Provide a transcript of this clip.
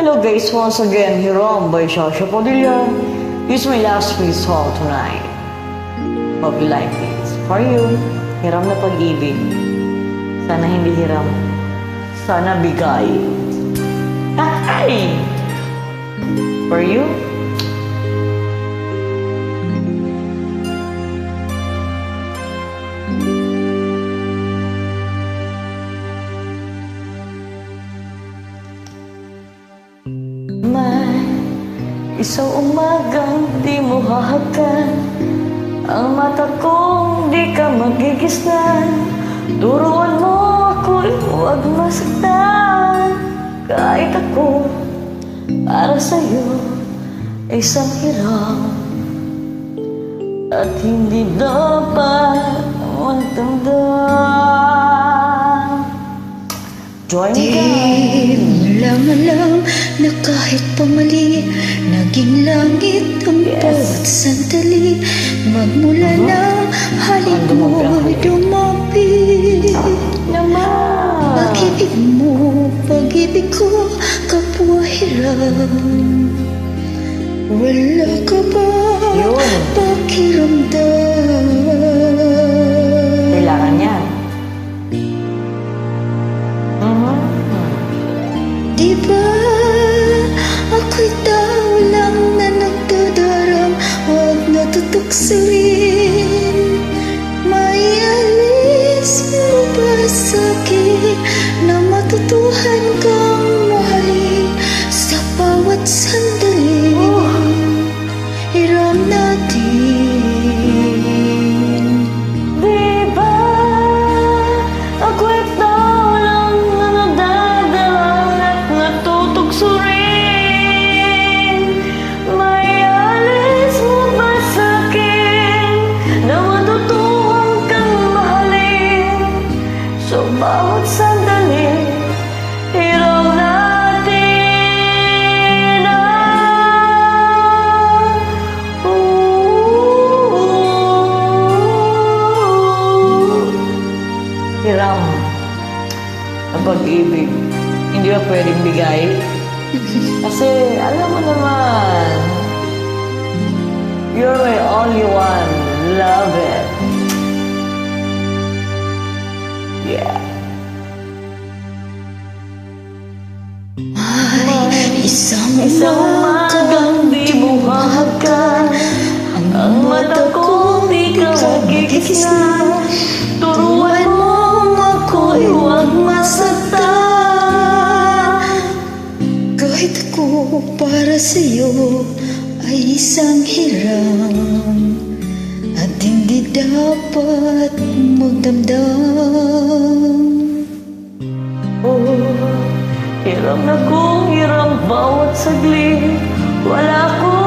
Hello guys, once again, Hiram by Shasha Padilla. This is my last free song tonight. Hope you like it. For you, Hiram na pag-ibig. Sana hindi hiram. Sana bigay. Ay! For you, may isang umagang di mo hahagan, ang mata kong di ka magigisnan. Turuan mo ako'y huwag masaktan, kahit ako para sa'yo ay isang hiram at hindi dapat magtandaan. Join me guys! Lang alam na kahit pamali, naging langit ang bawat sandali. Magmula na halik mo'y dumapit. Pag-ibig mo, pag-ibig ko, kapwa hiram. Wala ka ba pakiramdam? Kailangan yan. Di ba ako'y tao lang na nagdadarang, huwag natutuksoin. May alis mo ba sa'kin na matutuhan kang mahalin sa bawat sandali? Hiram natin. Di ba ako'y tao lang na nagdadalang at natutugsurin? May alis mo ba sa'kin na matutuhan kang mahalin sa bawat sandali? Hiram natin hiram ang pag-ibig. Hindi ba pwedeng bigay? Kasi alam mo naman, you're my only one. Love it. Yeah. May isang umagang di mo hahagan, ang mata ko di ka magigisnan. Turuan mo ako'y huwag masaktan. Kahit ako para sa'yo ay isang hiram at hindi dapat magdamdam. Oh, hiram na kong hiram bawat saglit. Wala ko